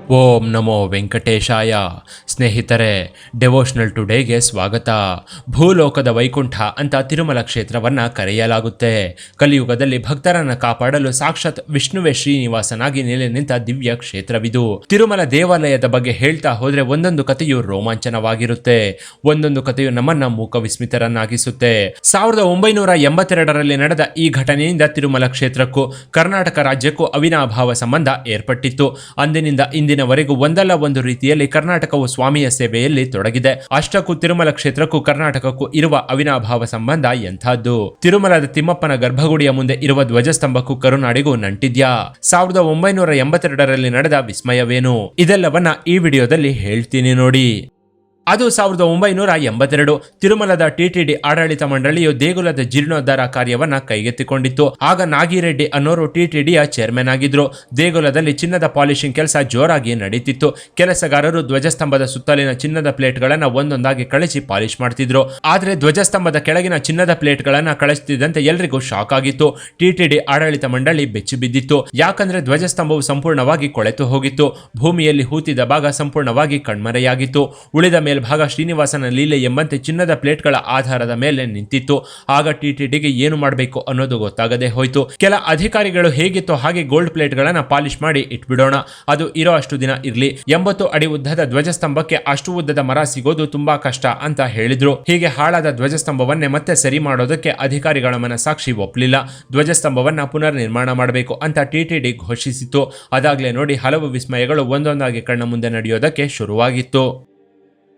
ಓಂ ನಮೋ ವೆಂಕಟೇಶಾಯ. ಸ್ನೇಹಿತರೆ, ಡೆವೋಷನಲ್ ಟುಡೇಗೆ ಸ್ವಾಗತ. ಭೂಲೋಕದ ವೈಕುಂಠ ಅಂತ ತಿರುಮಲ ಕ್ಷೇತ್ರವನ್ನು ಕರೆಯಲಾಗುತ್ತೆ. ಕಲಿಯುಗದಲ್ಲಿ ಭಕ್ತರನ್ನು ಕಾಪಾಡಲು ಸಾಕ್ಷಾತ್ ವಿಷ್ಣುವೇ ಶ್ರೀನಿವಾಸನಾಗಿ ನೆಲೆ ನಿಂತ ದಿವ್ಯ ಕ್ಷೇತ್ರವಿದು. ತಿರುಮಲ ದೇವಾಲಯದ ಬಗ್ಗೆ ಹೇಳ್ತಾ ಹೋದ್ರೆ ಒಂದೊಂದು ಕಥೆಯು ರೋಮಾಂಚನವಾಗಿರುತ್ತೆ, ಒಂದೊಂದು ಕಥೆಯು ನಮ್ಮನ್ನ ಮೂಕ ವಿಸ್ಮಿತರನ್ನಾಗಿಸುತ್ತೆ. 1982ರಲ್ಲಿ ನಡೆದ ಈ ಘಟನೆಯಿಂದ ತಿರುಮಲ ಕ್ಷೇತ್ರಕ್ಕೂ ಕರ್ನಾಟಕ ರಾಜ್ಯಕ್ಕೂ ಅವಿನಾಭಾವ ಸಂಬಂಧ ಏರ್ಪಟ್ಟಿತ್ತು. ಅಂದಿನಿಂದ ಇಂದಿನವರೆಗೂ ಒಂದಲ್ಲ ಒಂದು ರೀತಿಯಲ್ಲಿ ಕರ್ನಾಟಕವು ಸ್ವಾಮಿಯ ಸೇವೆಯಲ್ಲಿ ತೊಡಗಿದೆ. ಅಷ್ಟಕ್ಕೂ ತಿರುಮಲ ಕ್ಷೇತ್ರಕ್ಕೂ ಕರ್ನಾಟಕಕ್ಕೂ ಇರುವ ಅವಿನಾಭಾವ ಸಂಬಂಧ ಎಂಥದ್ದು? ತಿರುಮಲದ ತಿಮ್ಮಪ್ಪನ ಗರ್ಭಗುಡಿಯ ಮುಂದೆ ಇರುವ ಧ್ವಜಸ್ತಂಭಕ್ಕೂ ಕರುನಾಡಿಗೂ ನಂಟಿದ್ಯಾ? 1982ರಲ್ಲಿ ನಡೆದ ವಿಸ್ಮಯವೇನು? ಇದೆಲ್ಲವನ್ನ ಈ ವಿಡಿಯೋದಲ್ಲಿ ಹೇಳ್ತೀನಿ ನೋಡಿ. ಅದು 1982. ತಿರುಮಲದ ಟಿಟಿಡಿ ಆಡಳಿತ ಮಂಡಳಿಯು ದೇಗುಲದ ಜೀರ್ಣೋದ್ಧಾರ ಕಾರ್ಯವನ್ನ ಕೈಗೆತ್ತಿಕೊಂಡಿತ್ತು. ಆಗ ನಾಗಿರೆಡ್ಡಿ ಅನ್ನೋರು ಟಿಟಿಡಿಯ ಚೇರ್ಮನ್ ಆಗಿದ್ರು. ದೇಗುಲದಲ್ಲಿ ಚಿನ್ನದ ಪಾಲಿಶಿಂಗ್ ಕೆಲಸ ಜೋರಾಗಿ ನಡೀತಿತ್ತು. ಕೆಲಸಗಾರರು ಧ್ವಜಸ್ತಂಭದ ಸುತ್ತಲಿನ ಚಿನ್ನದ ಪ್ಲೇಟ್ಗಳನ್ನ ಒಂದೊಂದಾಗಿ ಕಳಿಸಿ ಪಾಲಿಶ್ ಮಾಡ್ತಿದ್ರು. ಆದ್ರೆ ಧ್ವಜಸ್ತಂಭದ ಕೆಳಗಿನ ಚಿನ್ನದ ಪ್ಲೇಟ್ಗಳನ್ನ ಕಳಿಸ್ತಿದ್ದಂತೆ ಎಲ್ರಿಗೂ ಶಾಕ್ ಆಗಿತ್ತು. ಟಿಟಿಡಿ ಆಡಳಿತ ಮಂಡಳಿ ಬೆಚ್ಚಿ ಬಿದ್ದಿತ್ತು. ಯಾಕಂದ್ರೆ ಧ್ವಜಸ್ತಂಭವು ಸಂಪೂರ್ಣವಾಗಿ ಕೊಳೆತು ಹೋಗಿತ್ತು. ಭೂಮಿಯಲ್ಲಿ ಹೂತಿದ ಭಾಗ ಸಂಪೂರ್ಣವಾಗಿ ಕಣ್ಮರೆಯಾಗಿತ್ತು. ಉಳಿದ ಭಾಗ ಶ್ರೀನಿವಾಸನ ಲೀಲೆ ಎಂಬಂತೆ ಚಿನ್ನದ ಪ್ಲೇಟ್ಗಳ ಆಧಾರದ ಮೇಲೆ ನಿಂತಿತ್ತು. ಆಗ ಟಿಟಿಡಿಗೆ ಏನು ಮಾಡಬೇಕು ಅನ್ನೋದು ಗೊತ್ತಾಗದೆ ಹೋಯ್ತು. ಕೆಲ ಅಧಿಕಾರಿಗಳು ಹೇಗಿತ್ತು ಹಾಗೆ ಗೋಲ್ಡ್ ಪ್ಲೇಟ್ಗಳನ್ನ ಪಾಲಿಶ್ ಮಾಡಿ ಇಟ್ಬಿಡೋಣ, ಅದು ಇರೋ ಅಷ್ಟು ದಿನ ಇರ್ಲಿ. 80 ಅಡಿ ಉದ್ದದ ಧ್ವಜಸ್ತಂಭಕ್ಕೆ ಅಷ್ಟು ಉದ್ದದ ಮರ ಸಿಗೋದು ತುಂಬಾ ಕಷ್ಟ ಅಂತ ಹೇಳಿದ್ರು. ಹೀಗೆ ಹಾಳಾದ ಧ್ವಜಸ್ತಂಭವನ್ನೇ ಮತ್ತೆ ಸರಿ ಮಾಡೋದಕ್ಕೆ ಅಧಿಕಾರಿಗಳ ಮನಸ್ಸಾಕ್ಷಿ ಒಪ್ಪಲಿಲ್ಲ. ಧ್ವಜಸ್ತಂಭವನ್ನ ಪುನರ್ ನಿರ್ಮಾಣ ಮಾಡಬೇಕು ಅಂತ ಟಿಟಿಡಿ ಘೋಷಿಸಿತು. ಅದಾಗ್ಲೇ ನೋಡಿ ಹಲವು ವಿಸ್ಮಯಗಳು ಒಂದೊಂದಾಗಿ ಕಣ್ಣ ಮುಂದೆ ನಡೆಯೋದಕ್ಕೆ ಶುರುವಾಗಿತ್ತು.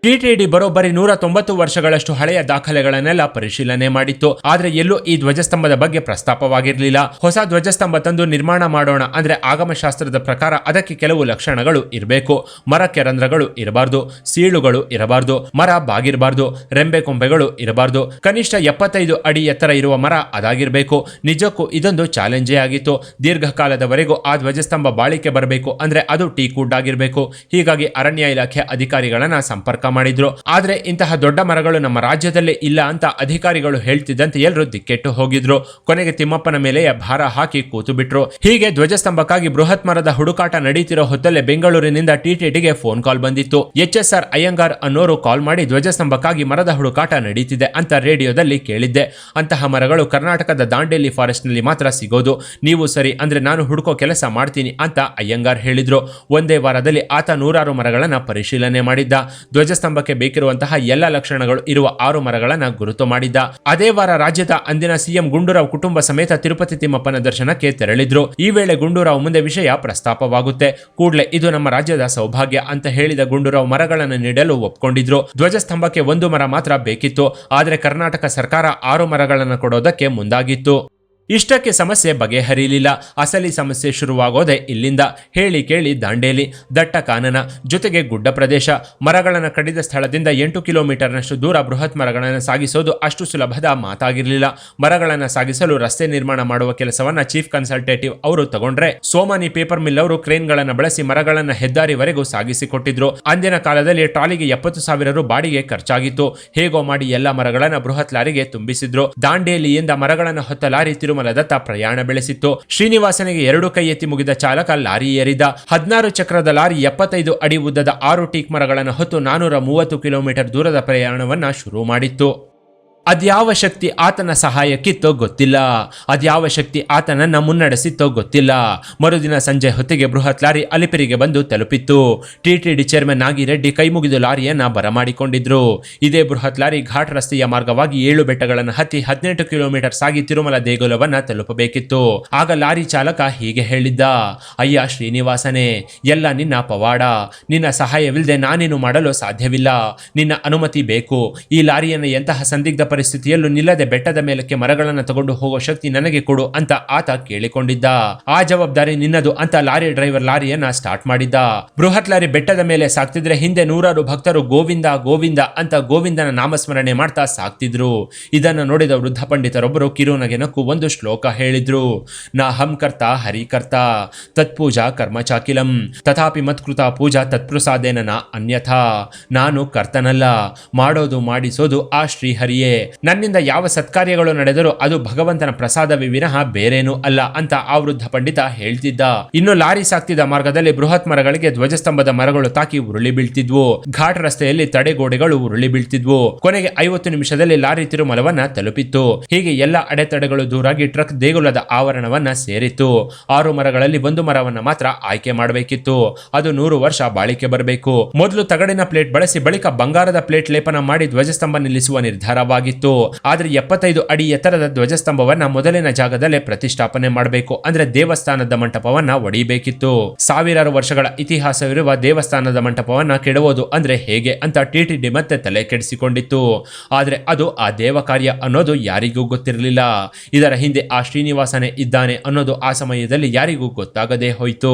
ಟಿಟಿಡಿ ಬರೋಬ್ಬರಿ 190 ವರ್ಷಗಳಷ್ಟು ಹಳೆಯ ದಾಖಲೆಗಳನ್ನೆಲ್ಲ ಪರಿಶೀಲನೆ ಮಾಡಿತ್ತು. ಆದ್ರೆ ಎಲ್ಲೂ ಈ ಧ್ವಜಸ್ತಂಭದ ಬಗ್ಗೆ ಪ್ರಸ್ತಾಪವಾಗಿರಲಿಲ್ಲ. ಹೊಸ ಧ್ವಜಸ್ತಂಭ ತಂದು ನಿರ್ಮಾಣ ಮಾಡೋಣ ಅಂದ್ರೆ ಆಗಮಶಾಸ್ತ್ರದ ಪ್ರಕಾರ ಅದಕ್ಕೆ ಕೆಲವು ಲಕ್ಷಣಗಳು ಇರಬೇಕು. ಮರಕ್ಕೆ ರಂಧ್ರಗಳು ಇರಬಾರ್ದು, ಸೀಳುಗಳು ಇರಬಾರ್ದು, ಮರ ಬಾಗಿರಬಾರ್ದು, ರೆಂಬೆ ಕೊಂಬೆಗಳು ಇರಬಾರ್ದು, ಕನಿಷ್ಠ 75 ಅಡಿ ಎತ್ತರ ಇರುವ ಮರ ಅದಾಗಿರ್ಬೇಕು. ನಿಜಕ್ಕೂ ಇದೊಂದು ಚಾಲೆಂಜೇ ಆಗಿತ್ತು. ದೀರ್ಘಕಾಲದವರೆಗೂ ಆ ಧ್ವಜಸ್ತಂಭ ಬಾಳಿಕೆ ಬರಬೇಕು ಅಂದ್ರೆ ಅದು ಟೀಕುಡ್ ಆಗಿರಬೇಕು. ಹೀಗಾಗಿ ಅರಣ್ಯ ಇಲಾಖೆ ಅಧಿಕಾರಿಗಳನ್ನ ಸಂಪರ್ಕ ಮಾಡಿದ್ರು. ಆದ್ರೆ ಇಂತಹ ದೊಡ್ಡ ಮರಗಳು ನಮ್ಮ ರಾಜ್ಯದಲ್ಲೇ ಇಲ್ಲ ಅಂತ ಅಧಿಕಾರಿಗಳು ಹೇಳ್ತಿದ್ದಂತೆ ಎಲ್ಲರೂ ದಿಕ್ಕೆಟ್ಟು ಹೋಗಿದ್ರು. ಕೊನೆಗೆ ತಿಮ್ಮಪ್ಪನ ಮೇಲೆ ಭಾರ ಹಾಕಿ ಕೂತು ಬಿಟ್ರು. ಹೀಗೆ ಧ್ವಜಸ್ತಂಭಕ್ಕಾಗಿ ಬೃಹತ್ ಮರದ ಹುಡುಕಾಟ ನಡೀತಿರೋ ಹೊತ್ತಲ್ಲೇ ಬೆಂಗಳೂರಿನಿಂದ ಟಿಟಿಡಿಗೆ ಫೋನ್ ಕಾಲ್ ಬಂದಿತ್ತು. HSR ಅಯ್ಯಂಗಾರ್ ಅನ್ನೋರು ಕಾಲ್ ಮಾಡಿ ಧ್ವಜಸ್ತಂಭಕ್ಕಾಗಿ ಮರದ ಹುಡುಕಾಟ ನಡೀತಿದೆ ಅಂತ ರೇಡಿಯೋದಲ್ಲಿ ಕೇಳಿದ್ದೆ. ಅಂತಹ ಮರಗಳು ಕರ್ನಾಟಕದ ದಾಂಡೇಲಿ ಫಾರೆಸ್ಟ್ ನಲ್ಲಿ ಮಾತ್ರ ಸಿಗೋದು. ನೀವು ಸರಿ ಅಂದ್ರೆ ನಾನು ಹುಡುಕೋ ಕೆಲಸ ಮಾಡ್ತೀನಿ ಅಂತ ಅಯ್ಯಂಗಾರ್ ಹೇಳಿದ್ರು. ಒಂದೇ ವಾರದಲ್ಲಿ ಆತ 100 ಮರಗಳನ್ನ ಪರಿಶೀಲನೆ ಮಾಡಿದ್ದ. ಧ್ವಜಸ್ತಂಭಕ್ಕೆ ಬೇಕಿರುವಂತಹ ಎಲ್ಲ ಲಕ್ಷಣಗಳು ಇರುವ 6 ಮರಗಳನ್ನ ಗುರುತು ಮಾಡಿದ್ದ. ಅದೇ ವಾರ ರಾಜ್ಯದ ಅಂದಿನ ಸಿಎಂ ಗುಂಡೂರಾವ್ ಕುಟುಂಬ ಸಮೇತ ತಿರುಪತಿ ತಿಮ್ಮಪ್ಪನ ದರ್ಶನಕ್ಕೆ ತೆರಳಿದ್ರು. ಈ ವೇಳೆ ಗುಂಡೂರಾವ್ ಮುಂದೆ ವಿಷಯ ಪ್ರಸ್ತಾಪವಾಗುತ್ತೆ. ಕೂಡಲೇ ಇದು ನಮ್ಮ ರಾಜ್ಯದ ಸೌಭಾಗ್ಯ ಅಂತ ಹೇಳಿದ ಗುಂಡೂರಾವ್ ಮರಗಳನ್ನು ನೀಡಲು ಒಪ್ಕೊಂಡಿದ್ರು. ಧ್ವಜಸ್ತಂಭಕ್ಕೆ 1 ಮರ ಮಾತ್ರ ಬೇಕಿತ್ತು. ಆದ್ರೆ ಕರ್ನಾಟಕ ಸರ್ಕಾರ 6 ಮರಗಳನ್ನು ಕೊಡೋದಕ್ಕೆ ಮುಂದಾಗಿತ್ತು. ಇಷ್ಟಕ್ಕೆ ಸಮಸ್ಯೆ ಬಗೆಹರಿಲಿಲ್ಲ. ಅಸಲಿ ಸಮಸ್ಯೆ ಶುರುವಾಗೋದೆ ಇಲ್ಲಿಂದ. ಹೇಳಿ ಕೇಳಿ ದಾಂಡೇಲಿ ದಟ್ಟ ಕಾನನ ಜೊತೆಗೆ ಗುಡ್ಡ ಪ್ರದೇಶ. ಮರಗಳನ್ನು ಕಡಿದ ಸ್ಥಳದಿಂದ 8 ಕಿಲೋಮೀಟರ್ನಷ್ಟು ದೂರ ಬೃಹತ್ ಮರಗಳನ್ನು ಸಾಗಿಸೋದು ಅಷ್ಟು ಸುಲಭದ ಮಾತಾಗಿರಲಿಲ್ಲ. ಮರಗಳನ್ನು ಸಾಗಿಸಲು ರಸ್ತೆ ನಿರ್ಮಾಣ ಮಾಡುವ ಕೆಲಸವನ್ನ ಚೀಫ್ ಕನ್ಸಲ್ಟೇಟಿವ್ ಅವರು ತಗೊಂಡ್ರೆ, ಸೋಮಾನಿ ಪೇಪರ್ ಮಿಲ್ ಅವರು ಕ್ರೇನ್ಗಳನ್ನು ಬಳಸಿ ಮರಗಳನ್ನು ಹೆದ್ದಾರಿವರೆಗೂ ಸಾಗಿಸಿಕೊಟ್ಟಿದ್ರು. ಅಂದಿನ ಕಾಲದಲ್ಲಿ ಟ್ರಾಲಿಗೆ 70,000 ರು ಬಾಡಿಗೆ ಖರ್ಚಾಗಿತ್ತು. ಹೇಗೋ ಮಾಡಿ ಎಲ್ಲ ಮರಗಳನ್ನು ಬೃಹತ್ ಲಾರಿಗೆ ತುಂಬಿಸಿದ್ರು. ದಾಂಡೇಲಿಯಿಂದ ಮರಗಳನ್ನು ಹೊತ್ತ ಲಾರಿ ತಿರುಮಲದತ್ತ ಪ್ರಯಾಣ ಬೆಳೆಸಿತ್ತು. ಶ್ರೀನಿವಾಸನಿಗೆ 2 ಕೈ ಎತ್ತಿ ಮುಗಿದ ಚಾಲಕ ಲಾರಿ ಏರಿದ. 16 ಚಕ್ರದ ಲಾರಿ 75 ಅಡಿ ಉದ್ದದ 6 ಟೀಕ್ ಮರಗಳನ್ನು ಹೊತ್ತು 430 ಕಿಲೋಮೀಟರ್ ದೂರದ ಪ್ರಯಾಣವನ್ನ ಶುರು ಮಾಡಿತ್ತು. ಅದ್ಯಾವ ಶಕ್ತಿ ಆತನ ಸಹಾಯಕ್ಕಿತ್ತೋ ಗೊತ್ತಿಲ್ಲ, ಅದ್ಯಾವ ಶಕ್ತಿ ಆತನನ್ನ ಮುನ್ನಡೆಸಿತ್ತೋ ಗೊತ್ತಿಲ್ಲ. ಮರುದಿನ ಸಂಜೆ ಹೊತ್ತಿಗೆ ಬೃಹತ್ ಲಾರಿ ಅಲಿಪಿರಿಗೆ ಬಂದು ತಲುಪಿತ್ತು. ಟಿಟಿಡಿ ಚೇರ್ಮನ್ ನಾಗಿರೆಡ್ಡಿ ಕೈ ಮುಗಿದು ಲಾರಿಯನ್ನ ಬರಮಾಡಿಕೊಂಡಿದ್ರು. ಇದೇ ಬೃಹತ್ ಲಾರಿ ಘಾಟ್ ರಸ್ತೆಯ ಮಾರ್ಗವಾಗಿ 7 ಬೆಟ್ಟಗಳನ್ನು ಹತ್ತಿ 18 ಕಿಲೋಮೀಟರ್ ಸಾಗಿ ತಿರುಮಲ ದೇಗುಲವನ್ನ ತಲುಪಬೇಕಿತ್ತು. ಆಗ ಲಾರಿ ಚಾಲಕ ಹೀಗೆ ಹೇಳಿದ್ದ: ಅಯ್ಯ ಶ್ರೀನಿವಾಸನೇ, ಎಲ್ಲ ನಿನ್ನ ಪವಾಡ. ನಿನ್ನ ಸಹಾಯವಿಲ್ಲದೆ ನಾನೇನು ಮಾಡಲು ಸಾಧ್ಯವಿಲ್ಲ. ನಿನ್ನ ಅನುಮತಿ ಬೇಕು. ಈ ಲಾರಿಯನ್ನು ಎಂತಹ ಸಂದಿಗ್ಧ ಪರಿಸ್ಥಿತಿಯಲ್ಲೂ ನಿಲ್ಲದೆ ಬೆಟ್ಟದ ಮೇಲಕ್ಕೆ ಮರಗಳನ್ನು ತಗೊಂಡು ಹೋಗೋ ಶಕ್ತಿ ನನಗೆ ಕೊಡು ಅಂತ ಆತ ಕೇಳಿಕೊಂಡಿದ್ದ. ಆ ಜವಾಬ್ದಾರಿ ನಿನ್ನದು ಅಂತ ಲಾರಿ ಡ್ರೈವರ್ ಲಾರಿಯನ್ನ ಸ್ಟಾರ್ಟ್ ಮಾಡಿದ್ದ. ಬೃಹತ್ ಲಾರಿ ಬೆಟ್ಟದ ಮೇಲೆ ಸಾಕ್ತಿದ್ರೆ ಹಿಂದೆ 100 ಭಕ್ತರು ಗೋವಿಂದ ಗೋವಿಂದ ಅಂತ ಗೋವಿಂದನ ನಾಮಸ್ಮರಣೆ ಮಾಡ್ತಾ ಸಾಕ್ತಿದ್ರು. ಇದನ್ನು ನೋಡಿದ ವೃದ್ಧ ಪಂಡಿತರೊಬ್ಬರು ಕಿರುನಗೆನಕ್ಕೂ ಒಂದು ಶ್ಲೋಕ ಹೇಳಿದ್ರು: ನಾ ಹಂಕರ್ತ ಹರಿಕರ್ತ ತತ್ಪೂಜಾ ಕರ್ಮಚಾಕಿಲಂ ತಥಾಪಿ ಮತ್ಕೃತ ಪೂಜಾ ತತ್ಪ್ರಸಾದೇನ ಅನ್ಯಥಾ. ನಾನು ಕರ್ತನಲ್ಲ, ಮಾಡೋದು ಮಾಡಿಸೋದು ಆ ಶ್ರೀಹರಿಯೇ. ನನ್ನಿಂದ ಯಾವ ಸತ್ಕಾರ್ಯಗಳು ನಡೆದರೂ ಅದು ಭಗವಂತನ ಪ್ರಸಾದವೇ ವಿನಃ ಬೇರೇನೂ ಅಲ್ಲ ಅಂತ ಆ ವೃದ್ಧ ಪಂಡಿತ ಹೇಳ್ತಿದ್ದ. ಇನ್ನು ಲಾರಿ ಸಾಕ್ತಿದ್ದ ಮಾರ್ಗದಲ್ಲಿ ಬೃಹತ್ ಮರಗಳಿಗೆ ಧ್ವಜಸ್ತಂಭದ ಮರಗಳು ತಾಕಿ ಉರುಳಿ ಬೀಳ್ತಿದ್ವು. ಘಾಟ್ ರಸ್ತೆಯಲ್ಲಿ ತಡೆಗೋಡೆಗಳು ಉರುಳಿ ಬೀಳ್ತಿದ್ವು. ಕೊನೆಗೆ 50 ನಿಮಿಷದಲ್ಲಿ ಲಾರಿ ತಿರುಮಲವನ್ನ ತಲುಪಿತ್ತು. ಹೀಗೆ ಎಲ್ಲ ಅಡೆತಡೆಗಳು ದೂರಾಗಿ ಟ್ರಕ್ ದೇಗುಲದ ಆವರಣವನ್ನ ಸೇರಿತ್ತು. 6 ಮರಗಳಲ್ಲಿ ಒಂದು ಮರವನ್ನ ಮಾತ್ರ ಆಯ್ಕೆ ಮಾಡಬೇಕಿತ್ತು. ಅದು 100 ವರ್ಷ ಬಾಳಿಕೆ ಬರಬೇಕು. ಮೊದಲು ತಗಡಿನ ಪ್ಲೇಟ್ ಬಳಸಿ ಬಳಿಕ ಬಂಗಾರದ ಪ್ಲೇಟ್ ಲೇಪನ ಮಾಡಿ ಧ್ವಜಸ್ತಂಭ ನಿಲ್ಲಿಸುವ ನಿರ್ಧಾರವಾಗಿತ್ತು. ಆದ್ರೆ 75 ಅಡಿ ಎತ್ತರದ ಧ್ವಜಸ್ತಂಭವನ್ನ ಮೊದಲಿನ ಜಾಗದಲ್ಲೇ ಪ್ರತಿಷ್ಠಾಪನೆ ಮಾಡಬೇಕು. ಅಂದ್ರೆ ದೇವಸ್ಥಾನದ ಮಂಟಪವನ್ನ ಒಡೆಯಬೇಕಿತ್ತು. ಸಾವಿರಾರು ವರ್ಷಗಳ ಇತಿಹಾಸವಿರುವ ದೇವಸ್ಥಾನದ ಮಂಟಪವನ್ನ ಕೆಡವೋದು ಅಂದ್ರೆ ಹೇಗೆ ಅಂತ ಟಿಟಿಡಿ ಮತ್ತೆ ತಲೆ ಕೆಡಿಸಿಕೊಂಡಿತ್ತು. ಆದ್ರೆ ಅದು ಆ ದೇವ ಕಾರ್ಯ ಅನ್ನೋದು ಯಾರಿಗೂ ಗೊತ್ತಿರಲಿಲ್ಲ. ಇದರ ಹಿಂದೆ ಆ ಶ್ರೀನಿವಾಸನೇ ಇದ್ದಾನೆ ಅನ್ನೋದು ಆ ಸಮಯದಲ್ಲಿ ಯಾರಿಗೂ ಗೊತ್ತಾಗದೇ ಹೋಯಿತು.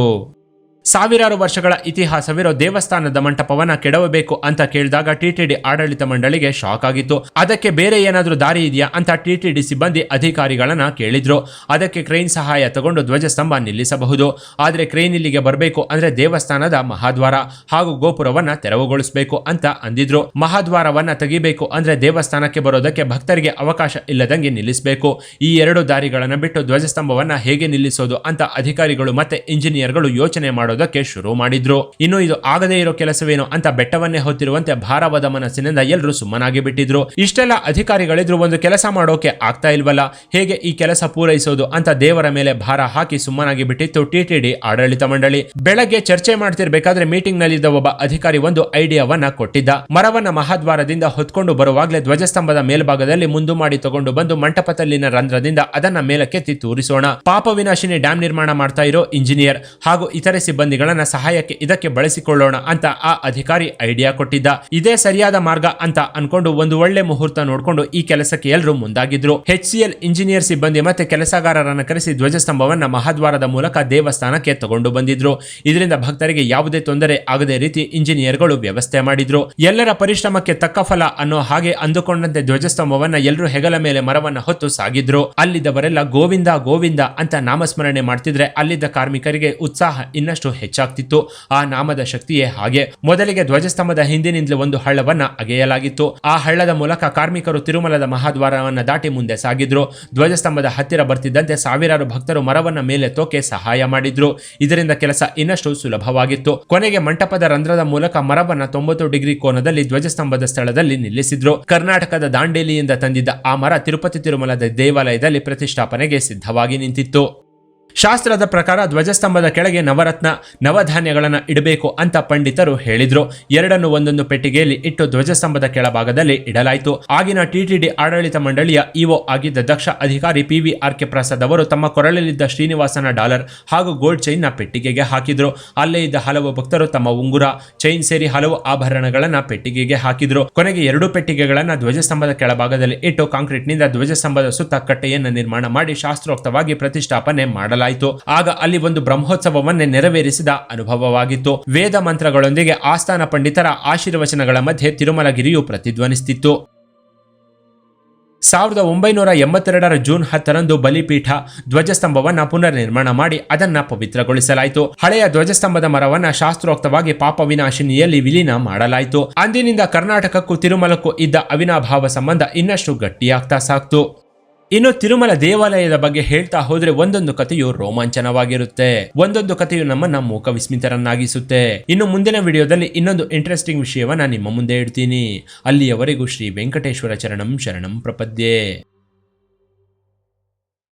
ಸಾವಿರಾರು ವರ್ಷಗಳ ಇತಿಹಾಸವಿರೋ ದೇವಸ್ಥಾನದ ಮಂಟಪವನ್ನ ಕೆಡವಬೇಕು ಅಂತ ಕೇಳಿದಾಗ ಟಿಟಿಡಿ ಆಡಳಿತ ಮಂಡಳಿಗೆ ಶಾಕ್ ಆಗಿತ್ತು. ಅದಕ್ಕೆ ಬೇರೆ ಏನಾದ್ರೂ ದಾರಿ ಇದೆಯಾ ಅಂತ ಟಿಟಿಡಿ ಸಿಬ್ಬಂದಿ ಅಧಿಕಾರಿಗಳನ್ನ ಕೇಳಿದ್ರು. ಅದಕ್ಕೆ ಕ್ರೇನ್ ಸಹಾಯ ತಗೊಂಡು ಧ್ವಜಸ್ತಂಭ ನಿಲ್ಲಿಸಬಹುದು. ಆದ್ರೆ ಕ್ರೇನ್ ಇಲ್ಲಿಗೆ ಬರಬೇಕು ಅಂದ್ರೆ ದೇವಸ್ಥಾನದ ಮಹಾದ್ವಾರ ಹಾಗೂ ಗೋಪುರವನ್ನ ತೆರವುಗೊಳಿಸಬೇಕು ಅಂತ ಅಂದಿದ್ರು. ಮಹಾದ್ವಾರವನ್ನ ತೆಗಿಬೇಕು ಅಂದ್ರೆ ದೇವಸ್ಥಾನಕ್ಕೆ ಬರೋದಕ್ಕೆ ಭಕ್ತರಿಗೆ ಅವಕಾಶ ಇಲ್ಲದಂಗೆ ನಿಲ್ಲಿಸಬೇಕು. ಈ 2 ದಾರಿಗಳನ್ನ ಬಿಟ್ಟು ಧ್ವಜಸ್ತಂಭವನ್ನ ಹೇಗೆ ನಿಲ್ಲಿಸೋದು ಅಂತ ಅಧಿಕಾರಿಗಳು ಮತ್ತೆ ಇಂಜಿನಿಯರ್ಗಳು ಯೋಚನೆ ಮಾಡೋದಕ್ಕೆ ಶುರು ಮಾಡಿದ್ರು. ಇನ್ನು ಇದು ಆಗದೇ ಇರೋ ಕೆಲಸವೇನೋ ಅಂತ ಬೆಟ್ಟವನ್ನೇ ಹೊತ್ತಿರುವಂತೆ ಭಾರವಾದ ಮನಸ್ಸಿನಿಂದ ಎಲ್ಲರೂ ಸುಮ್ಮನಾಗಿ ಬಿಟ್ಟಿದ್ರು. ಇಷ್ಟೆಲ್ಲ ಅಧಿಕಾರಿಗಳಿದ್ರು ಒಂದು ಕೆಲಸ ಮಾಡೋಕೆ ಆಗ್ತಾ ಇಲ್ವಲ್ಲ, ಹೇಗೆ ಈ ಕೆಲಸ ಪೂರೈಸೋದು ಅಂತ ದೇವರ ಮೇಲೆ ಭಾರ ಹಾಕಿ ಸುಮ್ಮನಾಗಿ ಬಿಟ್ಟಿತ್ತು ಟಿಟಿಡಿ ಆಡಳಿತ ಮಂಡಳಿ. ಬೆಳಗ್ಗೆ ಚರ್ಚೆ ಮಾಡ್ತಿರ್ಬೇಕಾದ್ರೆ ಮೀಟಿಂಗ್ ನಲ್ಲಿದ್ದ ಒಬ್ಬ ಅಧಿಕಾರಿ ಒಂದು ಐಡಿಯಾವನ್ನ ಕೊಟ್ಟಿದ್ದ. ಮರವನ್ನ ಮಹಾದ್ವಾರದಿಂದ ಹೊತ್ಕೊಂಡು ಬರುವಾಗಲೇ ಧ್ವಜಸ್ತಂಭದ ಮೇಲ್ಭಾಗದಲ್ಲಿ ಮುಂದು ಮಾಡಿ ತಗೊಂಡು ಬಂದು ಮಂಟಪದಲ್ಲಿನ ರಂಧ್ರದಿಂದ ಅದನ್ನ ಮೇಲಕ್ಕೆತ್ತಿ ತೂರಿಸೋಣ. ಪಾಪ ವಿನಾಶಿನಿ ಡ್ಯಾಮ್ ನಿರ್ಮಾಣ ಮಾಡ್ತಾ ಇರೋ ಇಂಜಿನಿಯರ್ ಹಾಗೂ ಇತರೆ ಸಿಬ್ಬಂದಿಗಳನ್ನ ಸಹಾಯಕ್ಕೆ ಇದಕ್ಕೆ ಬಳಸಿಕೊಳ್ಳೋಣ ಅಂತ ಆ ಅಧಿಕಾರಿ ಐಡಿಯಾ ಕೊಟ್ಟಿದ್ದ. ಇದೇ ಸರಿಯಾದ ಮಾರ್ಗ ಅಂತ ಅನ್ಕೊಂಡು ಒಂದು ಒಳ್ಳೆ ಮುಹೂರ್ತ ನೋಡ್ಕೊಂಡು ಈ ಕೆಲಸಕ್ಕೆ ಎಲ್ಲರೂ ಮುಂದಾಗಿದ್ರು. HCL ಇಂಜಿನಿಯರ್ ಸಿಬ್ಬಂದಿ ಮತ್ತೆ ಕೆಲಸಗಾರರನ್ನ ಕರೆಸಿ ಧ್ವಜಸ್ತಂಭವನ್ನ ಮಹಾದ್ವಾರದ ಮೂಲಕ ದೇವಸ್ಥಾನಕ್ಕೆ ತಗೊಂಡು ಬಂದಿದ್ರು. ಇದರಿಂದ ಭಕ್ತರಿಗೆ ಯಾವುದೇ ತೊಂದರೆ ಆಗದೇ ರೀತಿ ಇಂಜಿನಿಯರ್ಗಳು ವ್ಯವಸ್ಥೆ ಮಾಡಿದ್ರು. ಎಲ್ಲರ ಪರಿಶ್ರಮಕ್ಕೆ ತಕ್ಕ ಫಲ ಅನ್ನೋ ಹಾಗೆ ಅಂದುಕೊಂಡಂತೆ ಧ್ವಜಸ್ತಂಭವನ್ನ ಎಲ್ಲರೂ ಹೆಗಲ ಮೇಲೆ ಮರವನ್ನ ಹೊತ್ತು ಸಾಗಿದ್ರು. ಅಲ್ಲಿದ್ದವರೆಲ್ಲ ಗೋವಿಂದ ಗೋವಿಂದ ಅಂತ ನಾಮಸ್ಮರಣೆ ಮಾಡ್ತಿದ್ರೆ ಅಲ್ಲಿದ್ದ ಕಾರ್ಮಿಕರಿಗೆ ಉತ್ಸಾಹ ಇನ್ನಷ್ಟು ಹೆಚ್ಚಾಗ್ತಿತ್ತು. ಆ ನಾಮದ ಶಕ್ತಿಯೇ ಹಾಗೆ. ಮೊದಲಿಗೆ ಧ್ವಜಸ್ತಂಭದ ಹಿಂದಿನಿಂದಲೇ ಒಂದು ಹಳ್ಳವನ್ನ ಅಗೆಯಲಾಗಿತ್ತು. ಆ ಹಳ್ಳದ ಮೂಲಕ ಕಾರ್ಮಿಕರು ತಿರುಮಲದ ಮಹಾದ್ವಾರವನ್ನ ದಾಟಿ ಮುಂದೆ ಸಾಗಿದ್ರು. ಧ್ವಜಸ್ತಂಭದ ಹತ್ತಿರ ಬರ್ತಿದ್ದಂತೆ ಸಾವಿರಾರು ಭಕ್ತರು ಮರವನ್ನ ಮೇಲೆ ತೋಕೆ ಸಹಾಯ ಮಾಡಿದ್ರು. ಇದರಿಂದ ಕೆಲಸ ಇನ್ನಷ್ಟು ಸುಲಭವಾಗಿತ್ತು. ಕೊನೆಗೆ ಮಂಟಪದ ರಂಧ್ರದ ಮೂಲಕ ಮರವನ್ನ 90 ಡಿಗ್ರಿ ಕೋನದಲ್ಲಿ ಧ್ವಜಸ್ತಂಭದ ಸ್ಥಳದಲ್ಲಿ ನಿಲ್ಲಿಸಿದ್ರು. ಕರ್ನಾಟಕದ ದಾಂಡೇಲಿಯಿಂದ ತಂದಿದ್ದ ಆ ಮರ ತಿರುಪತಿ ತಿರುಮಲದ ದೇವಾಲಯದಲ್ಲಿ ಪ್ರತಿಷ್ಠಾಪನೆಗೆ ಸಿದ್ಧವಾಗಿ ನಿಂತಿತ್ತು. ಶಾಸ್ತ್ರದ ಪ್ರಕಾರ ಧ್ವಜಸ್ತಂಭದ ಕೆಳಗೆ ನವರತ್ನ ನವಧಾನ್ಯಗಳನ್ನು ಇಡಬೇಕು ಅಂತ ಪಂಡಿತರು ಹೇಳಿದ್ರು. ಎರಡನ್ನು ಒಂದೊಂದು ಪೆಟ್ಟಿಗೆಯಲ್ಲಿ ಇಟ್ಟು ಧ್ವಜಸ್ತಂಭದ ಕೆಳಭಾಗದಲ್ಲಿ ಇಡಲಾಯಿತು. ಆಗಿನ ಟಿಟಿಡಿ ಆಡಳಿತ ಮಂಡಳಿಯ ಇಒ ಆಗಿದ್ದ ದಕ್ಷ ಅಧಿಕಾರಿ PVRK ಪ್ರಸಾದ್ ಅವರು ತಮ್ಮ ಕೊರಳಲ್ಲಿದ್ದ ಶ್ರೀನಿವಾಸನ ಡಾಲರ್ ಹಾಗೂ ಗೋಲ್ಡ್ ಚೈನ್ ನ ಪೆಟ್ಟಿಗೆಗೆ ಹಾಕಿದ್ರು. ಅಲ್ಲೇ ಇದ್ದ ಹಲವು ಭಕ್ತರು ತಮ್ಮ ಉಂಗುರ ಚೈನ್ ಸೇರಿ ಹಲವು ಆಭರಣಗಳನ್ನ ಪೆಟ್ಟಿಗೆಗೆ ಹಾಕಿದ್ರು. ಕೊನೆಗೆ 2 ಪೆಟ್ಟಿಗೆಗಳನ್ನ ಧ್ವಜಸ್ತಂಭದ ಕೆಳಭಾಗದಲ್ಲಿ ಇಟ್ಟು ಕಾಂಕ್ರೀಟ್ ನಿಂದ ಧ್ವಜಸ್ತಂಭದ ಸುತ್ತ ಕಟ್ಟೆಯನ್ನು ನಿರ್ಮಾಣ ಮಾಡಿ ಶಾಸ್ತ್ರೋಕ್ತವಾಗಿ ಪ್ರತಿಷ್ಠಾಪನೆ ಮಾಡಲಾಯಿತು. ಆಗ ಅಲ್ಲಿ ಒಂದು ಬ್ರಹ್ಮೋತ್ಸವವನ್ನೇ ನೆರವೇರಿಸಿದ ಅನುಭವವಾಗಿತ್ತು. ವೇದ ಮಂತ್ರಗಳೊಂದಿಗೆ ಆಸ್ಥಾನ ಪಂಡಿತರ ಆಶೀರ್ವಚನಗಳ ಮಧ್ಯೆ ತಿರುಮಲಗಿರಿಯು ಪ್ರತಿಧ್ವನಿಸುತ್ತಿತ್ತು. 1982 ಜೂನ್ 10 ಬಲಿಪೀಠ ಧ್ವಜಸ್ತಂಭವನ್ನ ಪುನರ್ ನಿರ್ಮಾಣ ಮಾಡಿ ಅದನ್ನ ಪವಿತ್ರಗೊಳಿಸಲಾಯಿತು. ಹಳೆಯ ಧ್ವಜಸ್ತಂಭದ ಮರವನ್ನ ಶಾಸ್ತ್ರೋಕ್ತವಾಗಿ ಪಾಪ ವಿನಾಶಿನಿಯಲ್ಲಿ ವಿಲೀನ ಮಾಡಲಾಯಿತು. ಅಂದಿನಿಂದ ಕರ್ನಾಟಕಕ್ಕೂ ತಿರುಮಲಕ್ಕೂ ಇದ್ದ ಅವಿನಾಭಾವ ಸಂಬಂಧ ಇನ್ನಷ್ಟು ಗಟ್ಟಿಯಾಗ್ತಾ ಸಾಕ್ತು. ಇನ್ನು ತಿರುಮಲ ದೇವಾಲಯದ ಬಗ್ಗೆ ಹೇಳ್ತಾ ಹೋದ್ರೆ ಒಂದೊಂದು ಕಥೆಯು ರೋಮಾಂಚನವಾಗಿರುತ್ತೆ. ಒಂದೊಂದು ಕಥೆಯು ನಮ್ಮನ್ನ ಮೂಕ ವಿಸ್ಮಿತರನ್ನಾಗಿಸುತ್ತೆ. ಇನ್ನು ಮುಂದಿನ ವಿಡಿಯೋದಲ್ಲಿ ಇನ್ನೊಂದು ಇಂಟ್ರೆಸ್ಟಿಂಗ್ ವಿಷಯವನ್ನ ನಿಮ್ಮ ಮುಂದೆ ಇಡ್ತೀನಿ. ಅಲ್ಲಿಯವರೆಗೂ ಶ್ರೀ ವೆಂಕಟೇಶ್ವರ ಚರಣಂ ಶರಣಂ ಪ್ರಪದ್ಯೆ.